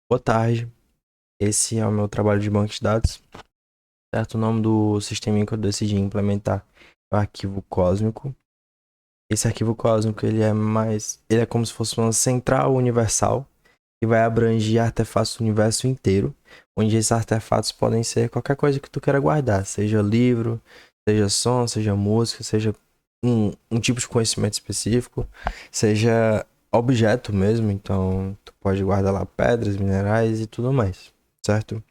Boa tarde, esse é o meu trabalho de banco de dados, certo? O nome do sistema que eu decidi implementar é o arquivo cósmico. Esse arquivo cósmico, ele é como se fosse uma central universal que vai abranger artefatos do universo inteiro, onde esses artefatos podem ser qualquer coisa que tu queira guardar, seja livro, seja som, seja música, seja um tipo de conhecimento específico, seja objeto mesmo, então tu pode guardar lá pedras, minerais e tudo mais, certo?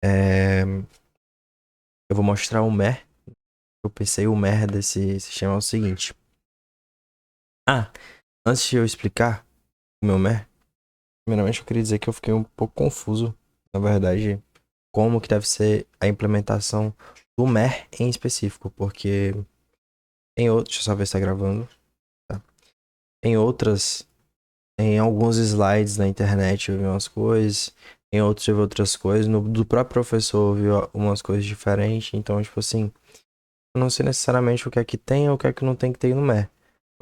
É, eu vou mostrar o mer. Eu pensei o mer desse sistema é o seguinte. Ah, antes de eu explicar o meu mer, primeiramente eu queria dizer que eu fiquei um pouco confuso, na verdade, como que deve ser a implementação do mer em específico, porque deixa eu só ver se tá gravando, tá? Em outras, em alguns slides na internet eu vi umas coisas, em outros eu vi outras coisas, do próprio professor eu vi umas coisas diferentes, então, tipo assim, eu não sei necessariamente o que é que tem ou o que é que não tem que ter no MER.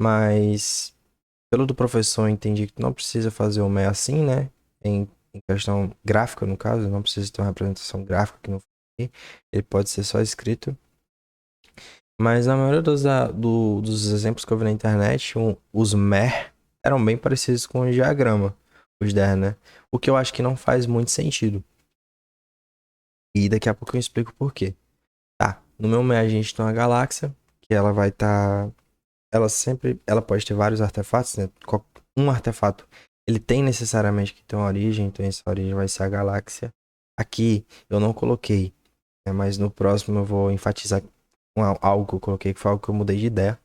Mas, pelo do professor, eu entendi que não precisa fazer o MER assim, né? Em questão gráfica, no caso, não precisa ter uma representação gráfica que não foi. Ele pode ser só escrito. Mas na maioria dos exemplos que eu vi na internet, os MER eram bem parecidos com o diagrama, os DER, né? O que eu acho que não faz muito sentido. E daqui a pouco eu explico por quê. Tá, no meu MER a gente tem uma galáxia, que ela vai estar ela pode ter vários artefatos, né? Um artefato, ele tem necessariamente que ter uma origem, então essa origem vai ser a galáxia. Aqui eu não coloquei, né? Mas no próximo eu vou enfatizar algo que eu coloquei, que foi algo que eu mudei de ideia.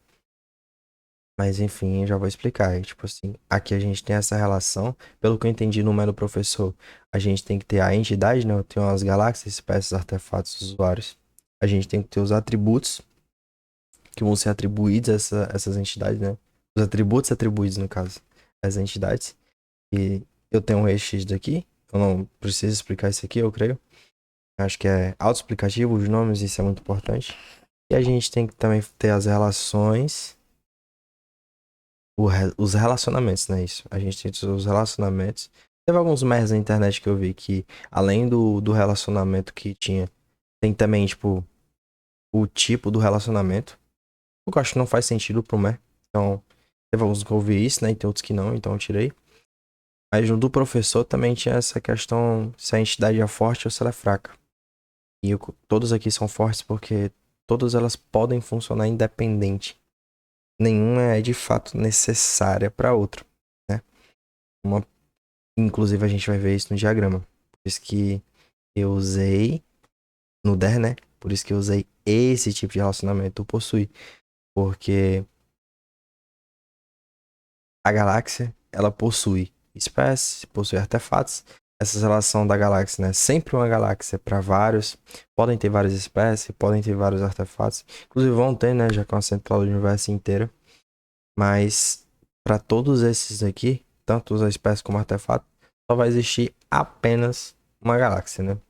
Mas enfim, eu já vou explicar. Tipo assim, aqui a gente tem essa relação. Pelo que eu entendi no do professor, a gente tem que ter a entidade, né? Eu tenho as galáxias, espécies, artefatos, usuários. A gente tem que ter os atributos que vão ser atribuídos a essas entidades, né? Os atributos atribuídos, no caso, às entidades. E eu tenho um RX daqui. Eu não preciso explicar isso aqui, eu creio. Acho que é autoexplicativo os nomes, isso é muito importante. E a gente tem que também ter as relações, os relacionamentos, né? Isso. A gente tem os relacionamentos. Teve alguns memes na internet que eu vi que, além do relacionamento que tinha, tem também, tipo, o tipo do relacionamento. O que eu acho que não faz sentido pro Mer. Então, teve alguns que eu vi isso, né? E tem outros que não, então eu tirei. Mas no do professor também tinha essa questão se a entidade é forte ou se ela é fraca. E todos aqui são fortes porque todas elas podem funcionar independente. Nenhuma é de fato necessária para outra, né? Uma, inclusive a gente vai ver isso no diagrama. Por isso que eu usei no DER, né? Por isso que eu usei esse tipo de relacionamento, o possui. Porque a galáxia, ela possui espécies, possui artefatos. Essa relação da galáxia, né? Sempre uma galáxia para vários. Podem ter várias espécies, podem ter vários artefatos. Inclusive vão ter, né? Já que é uma central do universo inteiro. Mas para todos esses aqui, tanto as espécies como artefatos, só vai existir apenas uma galáxia, né?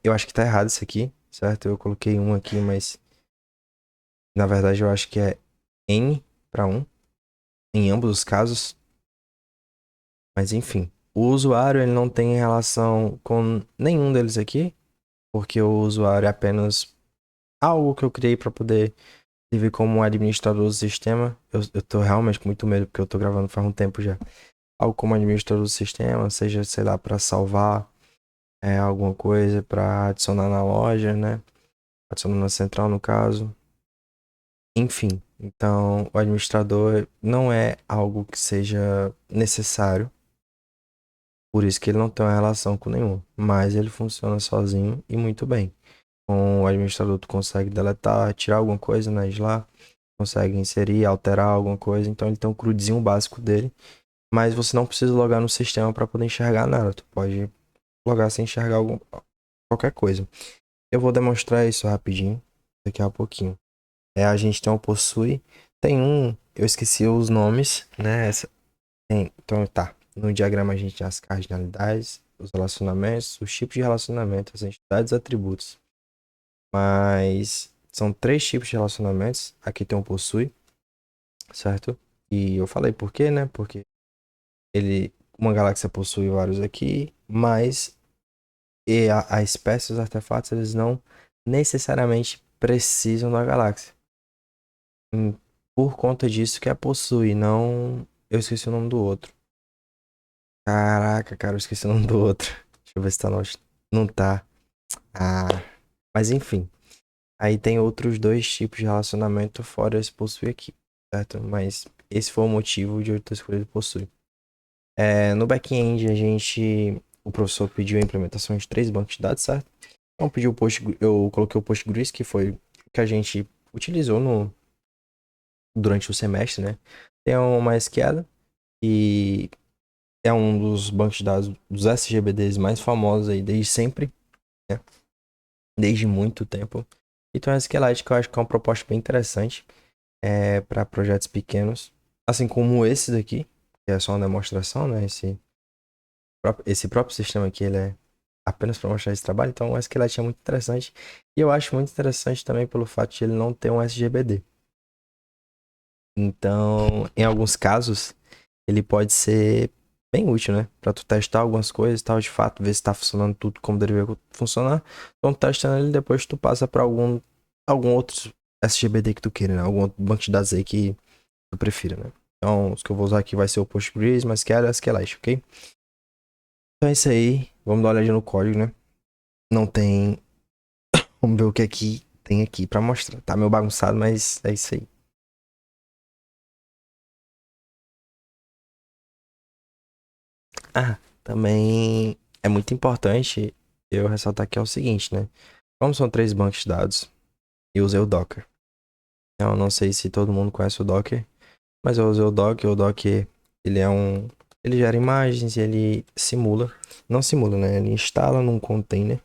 Eu acho que tá errado isso aqui, certo? Eu coloquei um aqui, mas na verdade eu acho que é N para um, em ambos os casos. Mas enfim, o usuário ele não tem relação com nenhum deles aqui, porque o usuário é apenas algo que eu criei para poder servir como um administrador do sistema. Eu tô realmente com muito medo porque eu tô gravando faz um tempo já. Algo como administrador do sistema, seja, sei lá, para salvar alguma coisa, para adicionar na loja, né? Adicionar na central, no caso. Enfim, então o administrador não é algo que seja necessário. Por isso que ele não tem uma relação com nenhum. Mas ele funciona sozinho e muito bem. Com o administrador tu consegue deletar, tirar alguma coisa, né, de lá. Consegue inserir, alterar alguma coisa. Então ele tem um CRUDzinho básico dele. Mas você não precisa logar no sistema para poder enxergar nada. Tu pode logar sem enxergar qualquer coisa. Eu vou demonstrar isso rapidinho. Daqui a pouquinho. A gente tem um possui. Tem um. Eu esqueci os nomes, né? Então tá. No diagrama a gente tem as cardinalidades, os relacionamentos, os tipos de relacionamento, as entidades e atributos. Mas são três tipos de relacionamentos. Aqui tem um possui, certo? E eu falei por quê, né? Porque ele, uma galáxia possui vários aqui, mas a espécie, os artefatos, eles não necessariamente precisam da galáxia. Hum, Por conta disso que a possui, não. Eu esqueci o nome do outro. Caraca, cara, eu esqueci o nome do outro. Deixa eu ver se tá no. Não tá. Ah. Mas enfim. Aí tem outros dois tipos de relacionamento fora esse possui aqui, certo? Mas esse foi o motivo de eu ter escolhido possui. No back-end, o professor pediu a implementação de três bancos de dados, certo? Então eu coloquei o Postgres, que foi o que a gente utilizou durante o semestre, né? Tem o MySQL, que é um dos bancos de dados dos SGBDs mais famosos aí desde sempre, né? Desde muito tempo. E tem o SQLite, que eu acho que é uma proposta bem interessante para projetos pequenos, assim como esse daqui, que é só uma demonstração, né? Esse próprio sistema aqui, ele é apenas para mostrar esse trabalho, então o SQLite é muito interessante. E eu acho muito interessante também pelo fato de ele não ter um SGBD. Então, em alguns casos, ele pode ser bem útil, né? Pra tu testar algumas coisas e tal, de fato, ver se tá funcionando tudo como deveria funcionar. Então, testando ele, depois tu passa pra algum outro SGBD que tu queira, né? Algum outro banco de dados aí que tu prefira, né? Então, os que eu vou usar aqui vai ser o Postgres, MySQL e SQLite, ok? Então é isso aí. Vamos dar uma olhadinha no código, né? Não tem... Vamos ver o que aqui tem aqui pra mostrar. Tá meio bagunçado, mas é isso aí. Ah, também é muito importante eu ressaltar que é o seguinte, né? Como são três bancos de dados, eu usei o Docker. Eu não sei se todo mundo conhece o Docker, mas eu usei o Docker. O Docker, ele é um... Ele gera imagens e ele simula. Não simula, né? Ele instala num container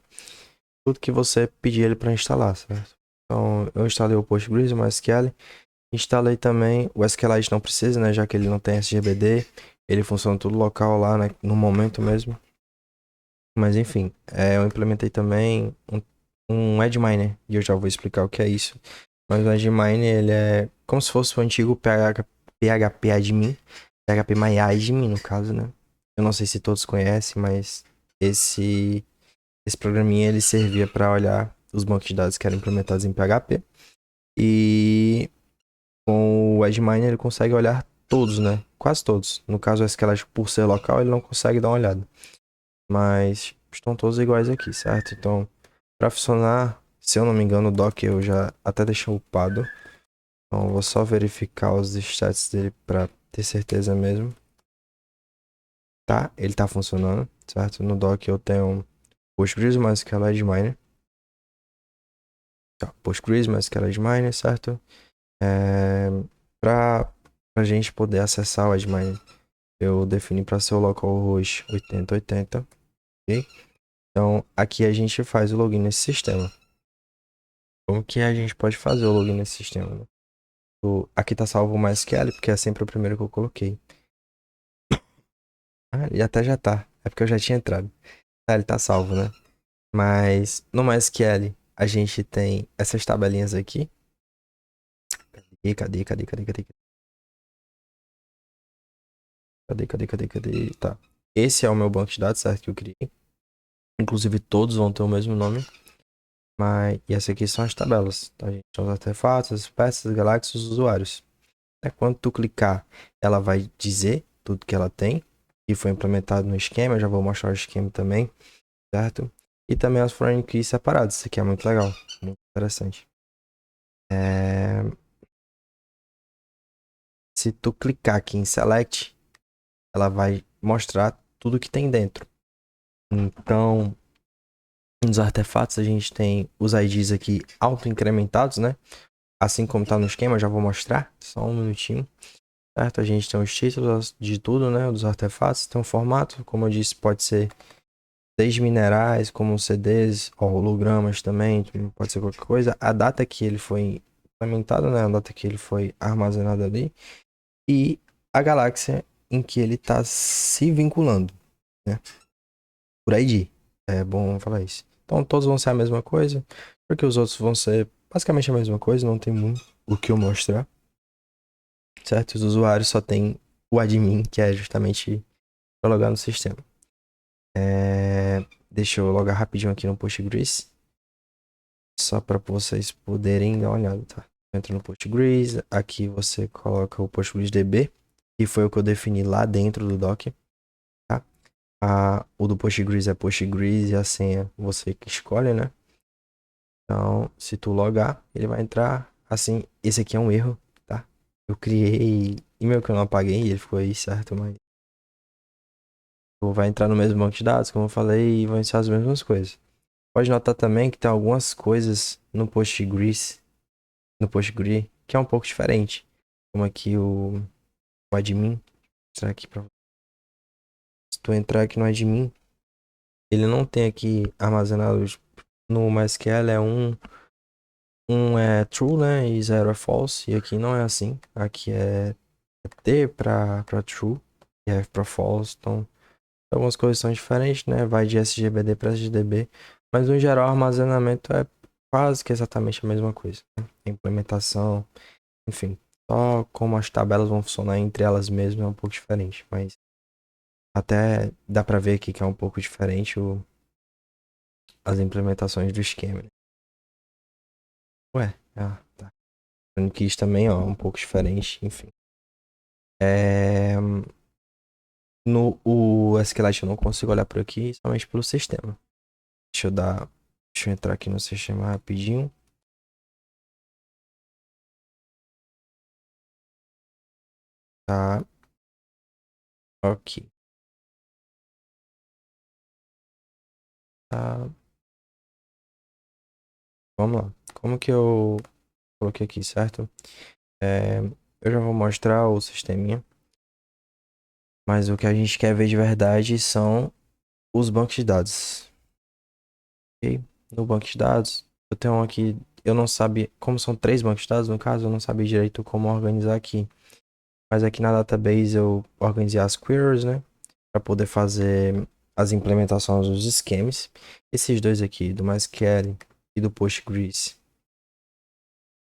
tudo que você pedir ele para instalar, certo? Então, eu instalei o Postgres, o MySQL. Instalei também o SQLite, não precisa, né? Já que ele não tem SGBD. Ele funciona tudo local lá, né? No momento mesmo. Mas enfim, eu implementei também um Edgeminer, e eu já vou explicar o que é isso. Mas o Edgeminer, ele é como se fosse o antigo PHP Admin, PHP no caso, né? Eu não sei se todos conhecem, mas esse, esse programinha, ele servia para olhar os bancos de dados que eram implementados em PHP. E com o Edgeminer, ele consegue olhar todos, né? Quase todos. No caso, o SQLite, por ser local, ele não consegue dar uma olhada. Mas estão todos iguais aqui, certo? Então, para funcionar, se eu não me engano, o dock eu já até deixei upado. Então, eu vou só verificar os stats dele para ter certeza mesmo. Tá, ele tá funcionando, certo? No dock eu tenho Postgres mais SQLite Miner. Tá, Postgres mais SQLite Miner, certo? É, pra gente poder acessar o Edgeminer, eu defini para ser o localhost 8080, ok? Então, aqui a gente faz o login nesse sistema. Como que a gente pode fazer o login nesse sistema, né? Aqui tá salvo o MySQL, porque é sempre o primeiro que eu coloquei. Ah, e até já tá. É porque eu já tinha entrado. Tá, ele tá salvo, né? Mas no MySQL a gente tem essas tabelinhas aqui. Cadê? Cadê? Tá. Esse é o meu banco de dados, certo? Que eu criei. Inclusive todos vão ter o mesmo nome. E essas aqui são as tabelas. Então, a gente tem os artefatos, as peças, as galáxias, os usuários. Quando tu clicar, ela vai dizer tudo que ela tem e foi implementado no esquema. Eu já vou mostrar o esquema também, certo? E também as foreign keys separadas. Isso aqui é muito legal, muito interessante. Se tu clicar aqui em select, ela vai mostrar tudo que tem dentro. Então, nos artefatos a gente tem os IDs aqui auto-incrementados, né? Assim como tá no esquema, eu já vou mostrar. Só um minutinho. Certo? A gente tem os títulos de tudo, né? Dos artefatos. Tem um formato, como eu disse, pode ser desde minerais, como CDs, hologramas também, pode ser qualquer coisa. A data que ele foi implementado, né? A data que ele foi armazenado ali. E a galáxia em que ele está se vinculando, né? Por ID. É bom falar isso. Então todos vão ser a mesma coisa, porque os outros vão ser basicamente a mesma coisa, não tem muito o que eu mostrar. Certo? Os usuários só tem o admin, que é justamente para logar no sistema. Deixa eu logar rapidinho aqui no Postgres. Só para vocês poderem dar uma olhada, tá? Entra no Postgres, aqui você coloca o PostgreSDB, que foi o que eu defini lá dentro do doc, tá? O do Postgres é Postgres e a senha você que escolhe, né? Então, se tu logar, ele vai entrar assim. Esse aqui é um erro, tá? Eu criei e-mail que eu não apaguei, ele ficou aí certo, mas tu vai entrar no mesmo banco de dados, como eu falei, e vai ser as mesmas coisas. Pode notar também que tem algumas coisas no Postgres, que é um pouco diferente. Como aqui o admin. Vou mostrar aqui pra você. Se tu entrar aqui no admin, ele não tem aqui armazenado no MySQL, um é true, né? E zero é false. E aqui não é assim. Aqui é T pra true e F pra false. Então, algumas coisas são diferentes, né? Vai de SGBD para SGDB. Mas no geral, o armazenamento é quase que exatamente a mesma coisa, né? A implementação, enfim. Só como as tabelas vão funcionar entre elas mesmas é um pouco diferente. Mas até dá pra ver aqui que é um pouco diferente as implementações do esquema, né? Ué, tá. O Keys também, ó, um pouco diferente, enfim. O SQLite eu não consigo olhar por aqui, somente pelo sistema. Deixa eu entrar aqui no sistema rapidinho. Tá, ok. Tá, vamos lá. Como que eu coloquei aqui, certo? Eu já vou mostrar o sisteminha. Mas o que a gente quer ver de verdade são os bancos de dados. Ok? No banco de dados, eu tenho um aqui. Eu não sabia. Como são 3 bancos de dados, no caso, eu não sabia direito como organizar aqui. Mas aqui na database eu organizei as queries, né? Para poder fazer as implementações dos esquemas. Esses dois aqui, do MySQL e do Postgres,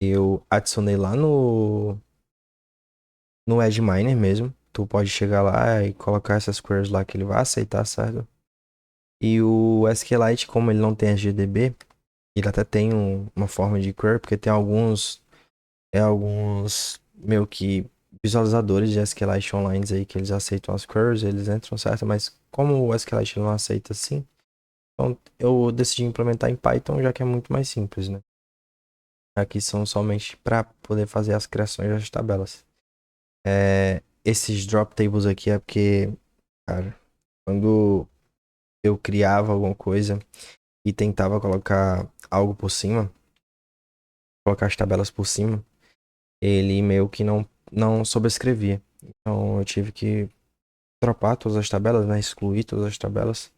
eu adicionei lá no Edge mesmo. Tu pode chegar lá e colocar essas queries lá que ele vai aceitar, certo? E o SQLite, como ele não tem SGDB, ele até tem uma forma de query, porque tem alguns meio que visualizadores de SQLite online aí que eles aceitam as queries, eles entram, certo? Mas como o SQLite não aceita assim, então eu decidi implementar em Python, já que é muito mais simples, né? Aqui são somente para poder fazer as criações das tabelas. Esses drop tables aqui é porque, cara, quando eu criava alguma coisa e tentava colocar algo por cima, colocar as tabelas por cima, ele meio que não sobrescrevia. Então eu tive que dropar todas as tabelas, né? Excluir todas as tabelas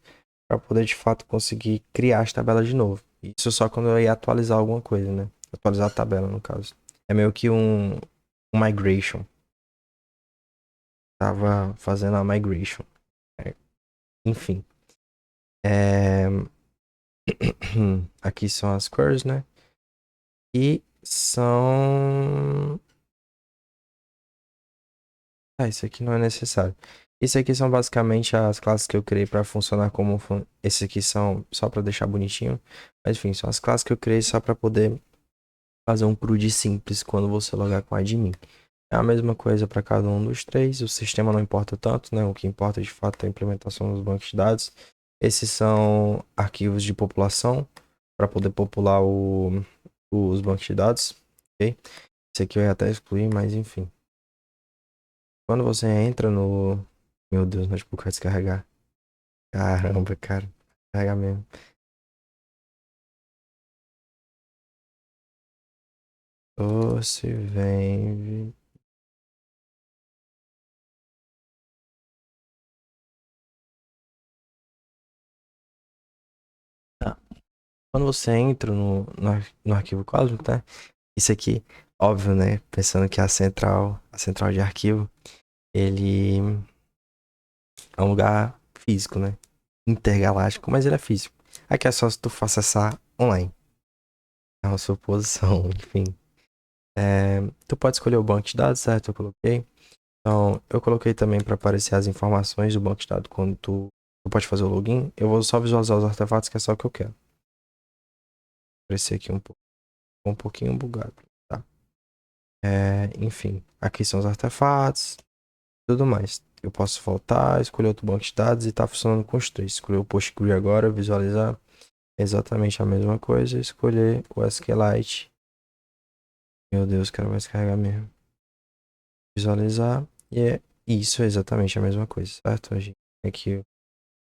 para poder de fato conseguir criar as tabelas de novo. Isso só quando eu ia atualizar alguma coisa, né? Atualizar a tabela, no caso. É meio que um migration. Tava fazendo a migration. Enfim. É... Aqui são as queries, né? E são. Isso aqui não é necessário. Isso aqui são basicamente as classes que eu criei para funcionar como. Esses aqui são só para deixar bonitinho. Mas enfim, são as classes que eu criei só para poder fazer um CRUD simples quando você logar com admin. É a mesma coisa para cada um dos três. O sistema não importa tanto, né? O que importa de fato é a implementação dos bancos de dados. Esses são arquivos de população para poder popular os bancos de dados. Ok? Esse aqui eu ia até excluir, mas enfim. Quando você entra no. Meu Deus, o notebook vai descarregar. Caramba, cara. Carregar mesmo. Você vem. Tá. Quando você entra no arquivo Cosmos, tá? Isso aqui, óbvio, né? Pensando que a central de arquivo, ele é um lugar físico, né? Intergaláctico, mas ele é físico. Aqui é só se tu for acessar online. É uma suposição, enfim. Tu pode escolher o banco de dados, certo? Eu coloquei. Então, eu coloquei também para aparecer as informações do banco de dados quando tu pode fazer o login. Eu vou só visualizar os artefatos, que é só o que eu quero. Aparecer aqui um pouquinho bugado, tá? Enfim, aqui são os artefatos, tudo mais. Eu posso voltar, escolher outro banco de dados e tá funcionando com os três. Escolher o PostgreSQL agora, visualizar exatamente a mesma coisa. Escolher o SQLite. Meu Deus, cara, vai descarregar mesmo. Visualizar e é isso, é exatamente a mesma coisa, certo? A gente tem aqui o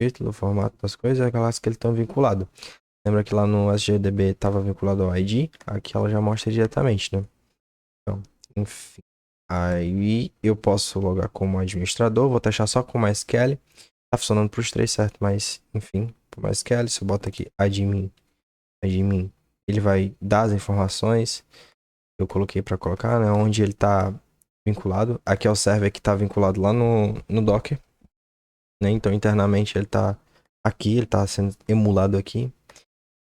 título, o formato das coisas, aquelas que eles estão vinculados. Lembra que lá no SGDB estava vinculado ao ID? Aqui ela já mostra diretamente, né? Então, enfim. Aí eu posso logar como administrador, vou testar só com o MySQL. Tá funcionando para os três, certo? Mas, enfim, pro MySQL, se eu boto aqui admin, ele vai dar as informações que eu coloquei para colocar, né? Onde ele tá vinculado. Aqui é o server que tá vinculado lá no Docker, né? Então, internamente ele tá aqui, ele tá sendo emulado aqui.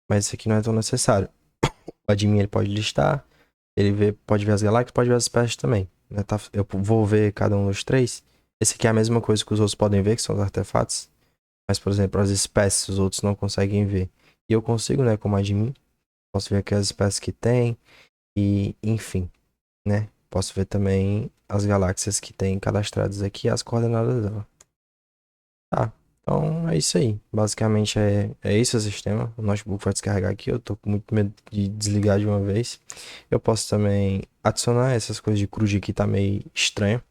Mas isso aqui não é tão necessário. O admin ele pode listar, pode ver as galáxias, pode ver as espécies também. Né? Eu vou ver cada um dos três. Esse aqui é a mesma coisa que os outros podem ver, que são os artefatos. Mas, por exemplo, as espécies os outros não conseguem ver. E eu consigo, né, como admin. Posso ver aqui as espécies que tem. E, enfim, né? Posso ver também as galáxias que tem cadastradas aqui e as coordenadas dela. Tá, então é isso aí. Basicamente é esse o sistema. O notebook vai descarregar aqui. Eu tô com muito medo de desligar de uma vez. Eu posso também adicionar essas coisas de CRUD aqui, tá meio estranho.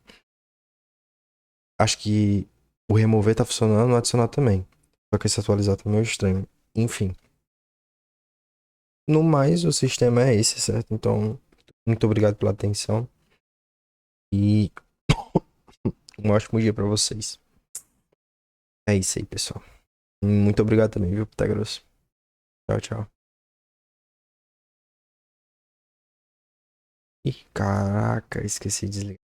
Acho que o remover tá funcionando, o adicionar também. Só que esse atualizar tá meio estranho. Enfim. No mais, o sistema é esse, certo? Então, muito obrigado pela atenção. E um ótimo dia pra vocês. É isso aí, pessoal. Muito obrigado também, viu, Pitágoras? Tchau, tchau. Ih, caraca, esqueci de desligar.